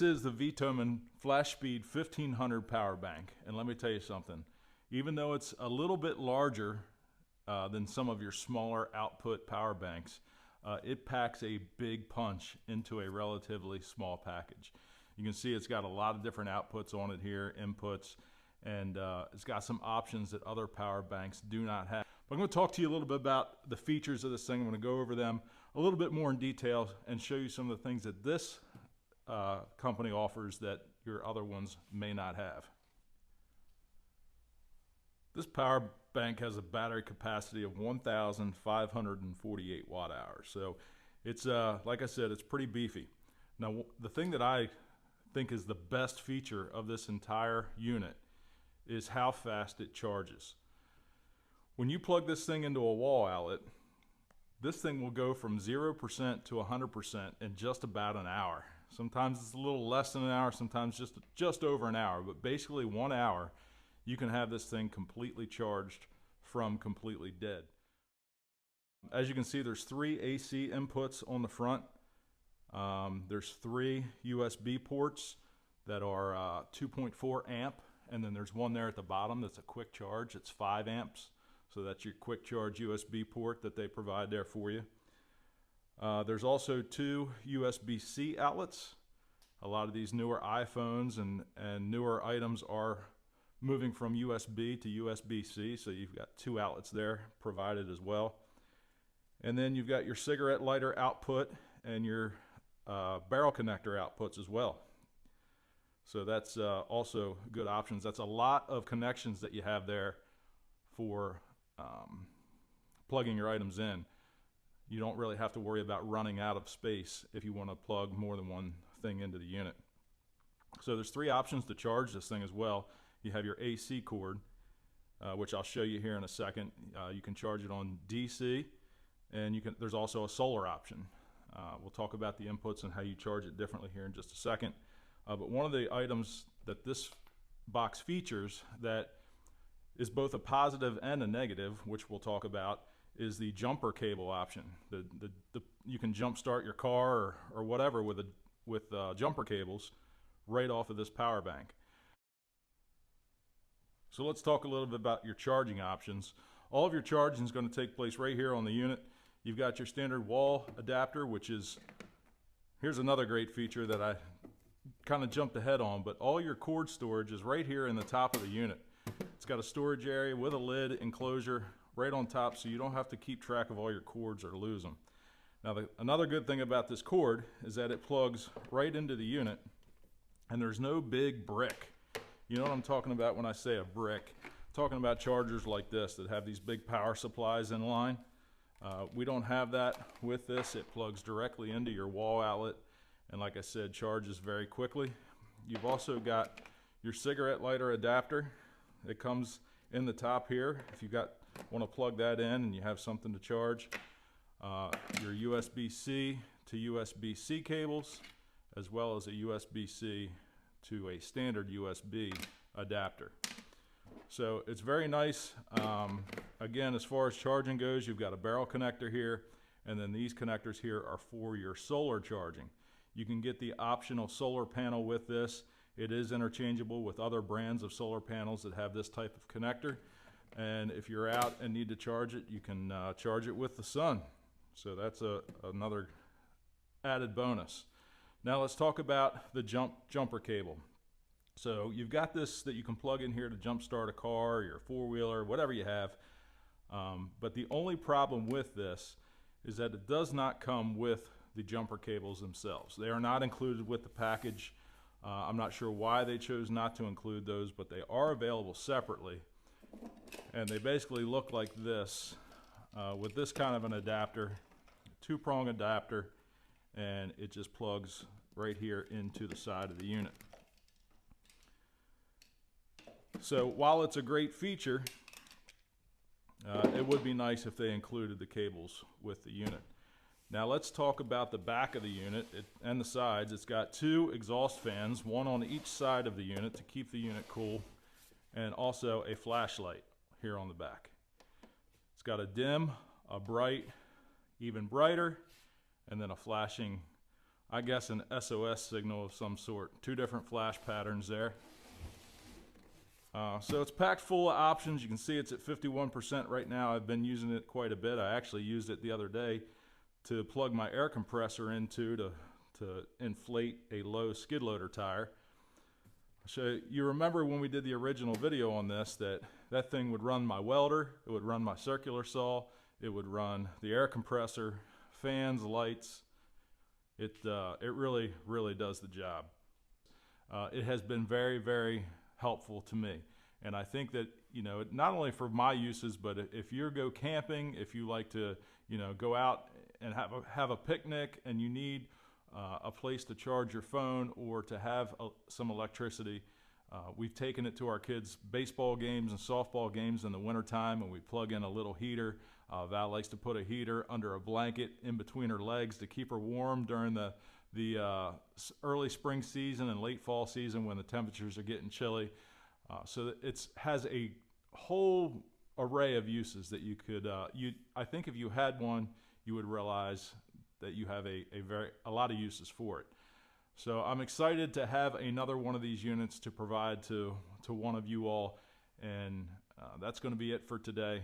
This is the VTOMAN FlashSpeed 1500 power bank, and let me tell you something. Even though it's a little bit larger than some of your smaller output power banks, it packs a big punch into a relatively small package. You can see it's got a lot of different outputs on it here, inputs, and it's got some options that other power banks do not have. But I'm going to talk to you a little bit about the features of this thing. I'm going to go over them a little bit more in detail and show you some of the things that this company offers that your other ones may not have. This power bank has a battery capacity of 1,548 watt hours. So it's, like I said, it's pretty beefy. Now, the thing that I think is the best feature of this entire unit is how fast it charges. When you plug this thing into a wall outlet, this thing will go from 0% to 100% in just about an hour. Sometimes it's a little less than an hour, sometimes just over an hour, but basically 1 hour, you can have this thing completely charged from completely dead. As you can see, there's 3 AC inputs on the front. There's 3 USB ports that are 2.4 amp, and then there's one there at the bottom that's a quick charge. It's 5 amps, so that's your quick charge USB port that they provide there for you. There's also 2 USB-C outlets. A lot of these newer iPhones and newer items are moving from USB to USB-C, so you've got 2 outlets there provided as well. And then you've got your cigarette lighter output and your barrel connector outputs as well. So that's also good options. That's a lot of connections that you have there for plugging your items in. You don't really have to worry about running out of space if you want to plug more than one thing into the unit. So there's 3 options to charge this thing as well. You have your AC cord, which I'll show you here in a second. You can charge it on DC, and there's also a solar option. We'll talk about the inputs and how you charge it differently here in just a second. But one of the items that this box features that is both a positive and a negative, which we'll talk about, is the jumper cable option. You can jump start your car or whatever with jumper cables right off of this power bank. So let's talk a little bit about your charging options. All of your charging is going to take place right here on the unit. You've got your standard wall adapter, which is, here's another great feature that I kind of jumped ahead on, but all your cord storage is right here in the top of the unit. It's got a storage area with a lid enclosure right on top, so you don't have to keep track of all your cords or lose them. Now, another good thing about this cord is that it plugs right into the unit, and there's no big brick. You know what I'm talking about when I say a brick? I'm talking about chargers like this that have these big power supplies in line. We don't have that with this. It plugs directly into your wall outlet, and like I said, charges very quickly. You've also got your cigarette lighter adapter. It comes in the top here if you want to plug that in and you have something to charge. Your USB-C to USB-C cables, as well as a USB-C to a standard USB adapter. So it's very nice. Again, as far as charging goes, you've got a barrel connector here, and then these connectors here are for your solar charging. You can get the optional solar panel with this. It is interchangeable with other brands of solar panels that have this type of connector. And if you're out and need to charge it, you can charge it with the sun. So that's another added bonus. Now let's talk about the jumper cable. So you've got this that you can plug in here to jump start a car, your four-wheeler, whatever you have. But the only problem with this is that it does not come with the jumper cables themselves. They are not included with the package. I'm not sure why they chose not to include those, but they are available separately. And they basically look like this, with this kind of an adapter, 2-prong adapter, and it just plugs right here into the side of the unit. So while it's a great feature, it would be nice if they included the cables with the unit. Now let's talk about the back of the unit and the sides. It's got 2 exhaust fans, one on each side of the unit to keep the unit cool, and also a flashlight here on the back. It's got a dim, a bright, even brighter, and then a flashing I guess, an SOS signal of some sort. Two different flash patterns there. So it's packed full of options. You can see it's at 51% right now. I've been using it quite a bit. I actually used it the other day to plug my air compressor into to inflate a low skid loader tire. So you remember when we did the original video on this, that thing would run my welder, it would run my circular saw, it would run the air compressor, fans, lights. It really, really does the job. It has been very, very helpful to me. And I think that, you know, not only for my uses, but if you go camping, if you like to, you know, go out and have a picnic and you need a place to charge your phone or to have some electricity, we've taken it to our kids' baseball games and softball games in the wintertime, and we plug in a little heater. Val likes to put a heater under a blanket in between her legs to keep her warm during the early spring season and late fall season when the temperatures are getting chilly. So it has a whole array of uses that you could, I think if you had one, you would realize that you have a lot of uses for it. So I'm excited to have another one of these units to provide to one of you all, and that's going to be it for today.